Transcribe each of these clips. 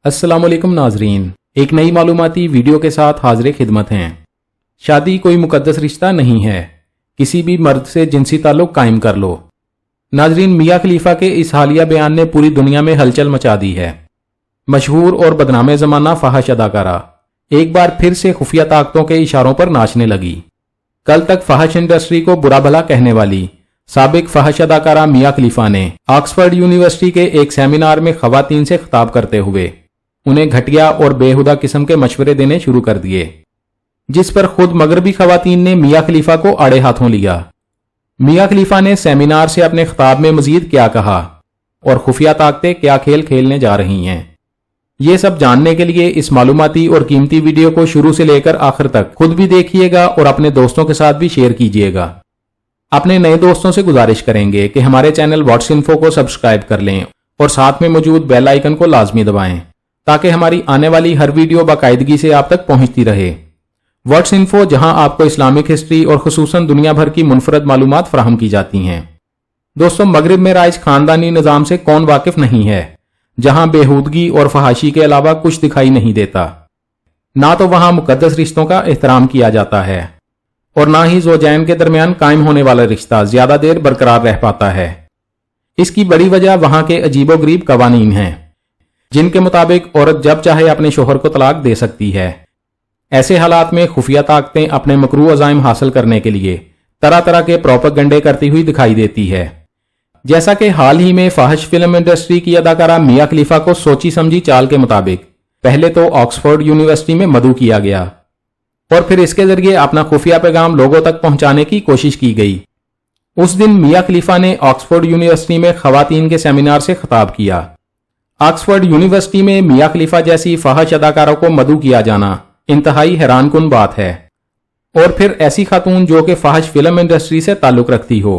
अस्सलाम वालेकुम नाजरीन, एक नई मालूमाती वीडियो के साथ हाजिर खिदमत हैं। शादी कोई मुकद्दस रिश्ता नहीं है, किसी भी मर्द से जिनसी ताल्लुक कायम कर लो। नाजरीन, मियां खलीफा के इस हालिया बयान ने पूरी दुनिया में हलचल मचा दी है। मशहूर और बदनामे ज़माना फहश अदाकारा एक बार फिर से खुफिया ताकतों के इशारों पर नाचने लगी। कल तक फहश इंडस्ट्री को बुरा भला कहने वाली साबिक फहश अदाकारा मियां खलीफा ने ऑक्सफोर्ड यूनिवर्सिटी के एक सेमिनार में खवातीन से खिताब करते हुए उन्हें घटिया और बेहुदा किस्म के मशवरे देने शुरू कर दिए, जिस पर खुद मगरबी खवातीन ने मियां खलीफा को आड़े हाथों लिया। मियां खलीफा ने सेमिनार से अपने खिताब में मजीद क्या कहा और खुफिया ताकतें क्या खेल खेलने जा रही हैं, ये सब जानने के लिए इस मालूमाती और कीमती वीडियो को शुरू से लेकर आखिर तक खुद भी देखिएगा और अपने दोस्तों के साथ भी शेयर कीजिएगा। अपने नए दोस्तों से गुजारिश करेंगे कि हमारे चैनल व्हाट्स इन्फो को सब्सक्राइब कर लें और साथ में मौजूद बेल आइकन को लाजमी दबाएं ताकि हमारी आने वाली हर वीडियो बाकायदगी से आप तक पहुंचती रहे। व्हाट्स इन्फो, जहां आपको इस्लामिक हिस्ट्री और खुसूसन दुनिया भर की मुनफरद मालूमात फराहम की जाती हैं। दोस्तों, मगरिब में राइज खानदानी निज़ाम से कौन वाकिफ नहीं है, जहां बेहूदगी और फहाशी के अलावा कुछ दिखाई नहीं देता। ना तो वहां मुकद्दस रिश्तों का एहतराम किया जाता है और ना ही ज़ौजैन के दरमियान कायम होने वाला रिश्ता ज्यादा देर बरकरार रह पाता है। इसकी बड़ी वजह वहां के अजीबोगरीब कवानीन हैं, जिनके मुताबिक औरत जब चाहे अपने शोहर को तलाक दे सकती है। ऐसे हालात में खुफिया ताकतें अपने मकरू अज़ाइम हासिल करने के लिए तरह तरह के प्रोपेगेंडे करती हुई दिखाई देती है। जैसा कि हाल ही में फहश फिल्म इंडस्ट्री की अदाकारा मियां खलीफा को सोची समझी चाल के मुताबिक पहले तो ऑक्सफोर्ड यूनिवर्सिटी में मदऊ किया गया और फिर इसके जरिए अपना खुफिया पैगाम लोगों तक पहुंचाने की कोशिश की गई। उस दिन मियां खलीफा ने ऑक्सफोर्ड यूनिवर्सिटी में खवातीन के सेमिनार से खिताब किया। ऑक्सफोर्ड यूनिवर्सिटी में मियां खलीफा जैसी फहश अदाकारों को मदऊ किया जाना इंतहाई हैरानकुन बात है, और फिर ऐसी खातून जो कि फहश फिल्म इंडस्ट्री से ताल्लुक रखती हो,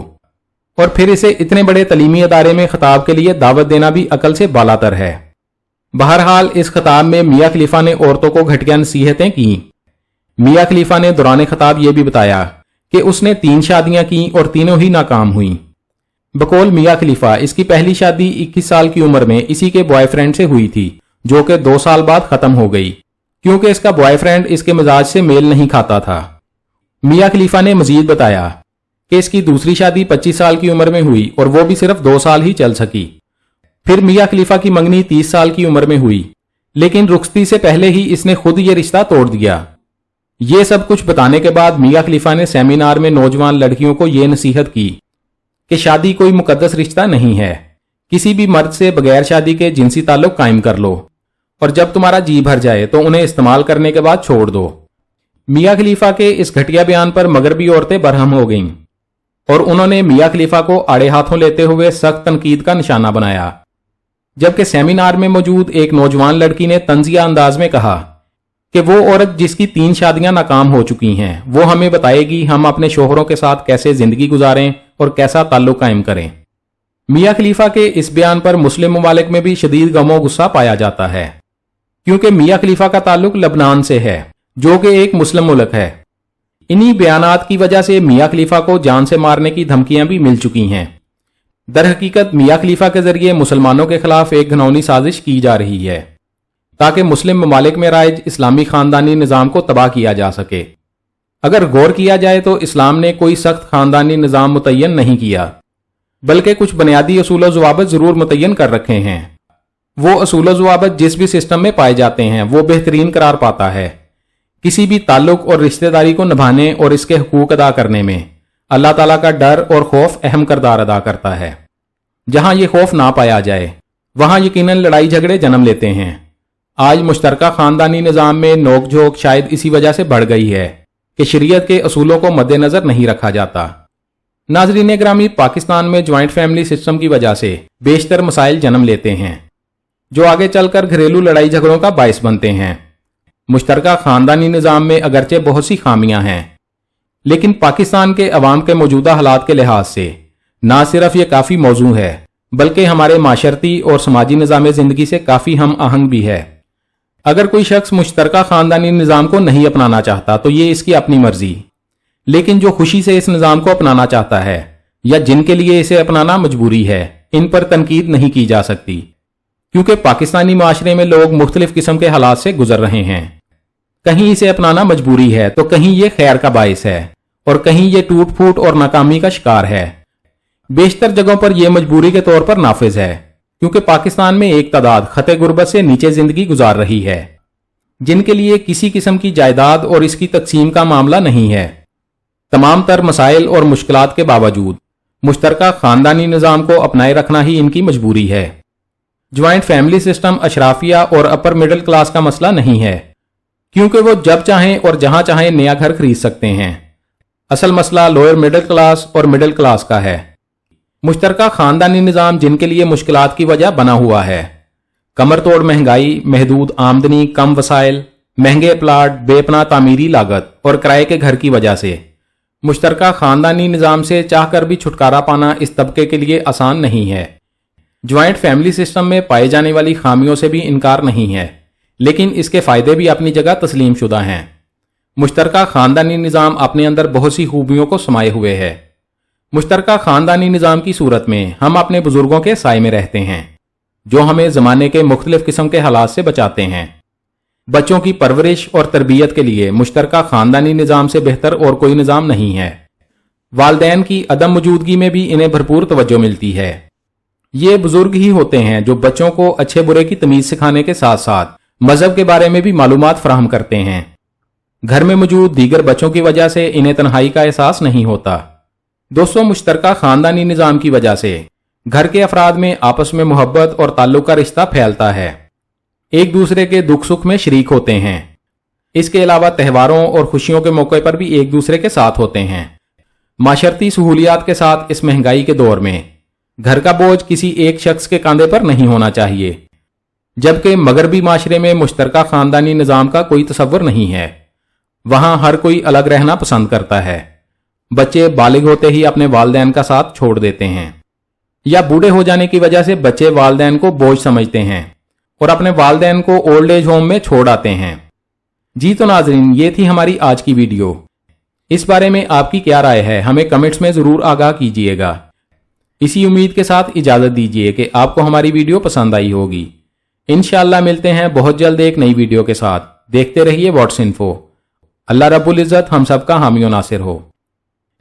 और फिर इसे इतने बड़े तलीमी अदारे में खिताब के लिए दावत देना भी अकल से बालातर है। बहरहाल इस खिताब में मियां खलीफा ने औरतों को घटिया नसीहतें की। मियां खलीफा ने दौरान खिताब यह भी बताया कि उसने 3 शादियां की और तीनों ही नाकाम हुई। बकौल मियां खलीफा, इसकी पहली शादी 21 साल की उम्र में इसी के बॉयफ्रेंड से हुई थी, जो कि 2 साल बाद खत्म हो गई क्योंकि इसका बॉयफ्रेंड इसके मिजाज से मेल नहीं खाता था। मियां खलीफा ने मजीद बताया कि इसकी दूसरी शादी 25 साल की उम्र में हुई और वो भी सिर्फ 2 साल ही चल सकी। फिर मियां खलीफा की मंगनी 30 साल की उम्र में हुई, लेकिन रुखसती से पहले ही इसने खुद ये रिश्ता तोड़ दिया। ये सब कुछ बताने के बाद मियां खलीफा ने सेमिनार में नौजवान लड़कियों को ये नसीहत की कि शादी कोई मुकद्दस रिश्ता नहीं है, किसी भी मर्द से बगैर शादी के जिनसी ताल्लुक कायम कर लो और जब तुम्हारा जी भर जाए तो उन्हें इस्तेमाल करने के बाद छोड़ दो। मियां खलीफा के इस घटिया बयान पर मगरबी औरतें बरहम हो गईं और उन्होंने मियां खलीफा को आड़े हाथों लेते हुए सख्त तनकीद का निशाना बनाया, जबकि सेमिनार में मौजूद एक नौजवान लड़की ने तंजिया अंदाज में कहा कि वो औरत जिसकी 3 शादियां नाकाम हो चुकी हैं, वो हमें बताएगी हम अपने शोहरों के साथ कैसे जिंदगी गुजारें और कैसा ताल्लुक कायम करें। मियां खलीफा के इस बयान पर मुस्लिम ममालिक में भी शदीद गमो गुस्सा पाया जाता है, क्योंकि मियां खलीफा का ताल्लुक लबनान से है, जो कि एक मुस्लिम मुल्क है। इन्हीं बयानात की वजह से मियां खलीफा को जान से मारने की धमकियां भी मिल चुकी हैं। दर हकीकत मियां खलीफा के जरिए मुसलमानों के खिलाफ एक घिनौनी साजिश की जा रही है ताकि मुस्लिम ममालिक में राइज इस्लामी खानदानी निज़ाम को तबाह किया जा सके। अगर गौर किया जाए तो इस्लाम ने कोई सख्त खानदानी निज़ाम मुतय्यन नहीं किया, बल्कि कुछ बुनियादी असूल व ज़वाबित जरूर मुतय्यन कर रखे हैं। वो असूल व ज़वाबित जिस भी सिस्टम में पाए जाते हैं वो बेहतरीन करार पाता है। किसी भी ताल्लुक और रिश्तेदारी को निभाने और इसके हुकूक अदा करने में अल्लाह ताला का डर और खौफ अहम किरदार अदा करता है। जहां ये खौफ ना पाया जाए वहां यकीनन लड़ाई झगड़े जन्म लेते हैं। आज मुश्तरका खानदानी निज़ाम में नोक झोंक शायद इसी वजह से बढ़ गई है कि शरीयत के असूलों को मद्देनजर नहीं रखा जाता। नाज़रीन ग्रामी, पाकिस्तान में ज्वाइंट फैमिली सिस्टम की वजह से बेशतर मसाइल जन्म लेते हैं जो आगे चलकर घरेलू लड़ाई झगड़ों का बायस बनते हैं। मुश्तरका खानदानी निज़ाम में अगरचे बहुत सी खामियां हैं, लेकिन पाकिस्तान के अवाम के मौजूदा हालात के लिहाज से ना सिर्फ ये काफ़ी मौजू है, बल्कि हमारे माशरती और समाजी निज़ाम ज़िंदगी से काफ़ी हम आहंग भी है। अगर कोई शख्स मुश्तरका खानदानी निज़ाम को नहीं अपनाना चाहता तो ये इसकी अपनी मर्जी, लेकिन जो खुशी से इस निज़ाम को अपनाना चाहता है या जिनके लिए इसे अपनाना मजबूरी है, इन पर तनकीद नहीं की जा सकती। کیونکہ پاکستانی معاشرے میں لوگ مختلف قسم کے حالات سے گزر رہے ہیں۔ کہیں اسے اپنانا مجبوری ہے تو کہیں یہ خیر کا باعث ہے، اور کہیں یہ ٹوٹ پھوٹ اور ناکامی کا شکار ہے۔ بیشتر جگہوں پر یہ مجبوری کے طور پر نافذ ہے، کیونکہ پاکستان میں ایک تعداد خط غربت سے نیچے زندگی گزار رہی ہے، جن کے لیے کسی قسم کی جائیداد اور اس کی تقسیم کا معاملہ نہیں ہے۔ تمام تر مسائل اور مشکلات کے باوجود مشترکہ خاندانی نظام کو اپنائے رکھنا ہی ان کی مجبوری ہے۔ جوائنٹ فیملی سسٹم اشرافیہ اور اپر مڈل کلاس کا مسئلہ نہیں ہے، کیونکہ وہ جب چاہیں اور جہاں چاہیں نیا گھر خرید سکتے ہیں۔ اصل مسئلہ لوئر مڈل کلاس اور مڈل کلاس کا ہے۔ مشترکہ خاندانی نظام جن کے لیے مشکلات کی وجہ بنا ہوا ہے، کمر توڑ مہنگائی، محدود آمدنی، کم وسائل، مہنگے پلاٹ، بے پناہ تعمیری لاگت اور کرائے کے گھر کی وجہ سے مشترکہ خاندانی نظام سے چاہ کر بھی چھٹکارا پانا اس طبقے کے لیے آسان نہیں ہے۔ جوائنٹ فیملی سسٹم میں پائے جانے والی خامیوں سے بھی انکار نہیں ہے، لیکن اس کے فائدے بھی اپنی جگہ تسلیم شدہ ہیں۔ مشترکہ خاندانی نظام اپنے اندر بہت سی خوبیوں کو سمائے ہوئے ہے۔ مشترکہ خاندانی نظام کی صورت میں ہم اپنے بزرگوں کے سائے میں رہتے ہیں، جو ہمیں زمانے کے مختلف قسم کے حالات سے بچاتے ہیں۔ بچوں کی پرورش اور تربیت کے لیے مشترکہ خاندانی نظام سے بہتر اور کوئی نظام نہیں ہے۔ والدین کی عدم موجودگی میں بھی انہیں بھرپور توجہ ملتی ہے۔ یہ بزرگ ہی ہوتے ہیں جو بچوں کو اچھے برے کی تمیز سکھانے کے ساتھ ساتھ مذہب کے بارے میں بھی معلومات فراہم کرتے ہیں۔ گھر میں موجود دیگر بچوں کی وجہ سے انہیں تنہائی کا احساس نہیں ہوتا۔ دوستوں، مشترکہ خاندانی نظام کی وجہ سے گھر کے افراد میں آپس میں محبت اور تعلق کا رشتہ پھیلتا ہے، ایک دوسرے کے دکھ سکھ میں شریک ہوتے ہیں۔ اس کے علاوہ تہواروں اور خوشیوں کے موقع پر بھی ایک دوسرے کے ساتھ ہوتے ہیں۔ معاشرتی سہولیات کے ساتھ اس مہنگائی کے دور میں گھر کا بوجھ کسی ایک شخص کے کاندھے پر نہیں ہونا چاہیے، جبکہ مغربی معاشرے میں مشترکہ خاندانی نظام کا کوئی تصور نہیں ہے۔ وہاں ہر کوئی الگ رہنا پسند کرتا ہے۔ بچے بالغ ہوتے ہی اپنے والدین کا ساتھ چھوڑ دیتے ہیں، یا بوڑھے ہو جانے کی وجہ سے بچے والدین کو بوجھ سمجھتے ہیں اور اپنے والدین کو اولڈ ایج ہوم میں چھوڑ آتے ہیں۔ جی تو ناظرین، یہ تھی ہماری آج کی ویڈیو۔ اس بارے میں آپ کی کیا رائے ہے؟ ہمیں کمنٹس میں ضرور آگاہ کیجیے گا۔ اسی امید کے ساتھ اجازت دیجیے کہ آپ کو ہماری ویڈیو پسند آئی ہوگی۔ انشاءاللہ ملتے ہیں بہت جلد ایک نئی ویڈیو کے ساتھ۔ دیکھتے رہیے واٹس انفو۔ اللہ رب العزت ہم سب کا حامی و ناصر ہو۔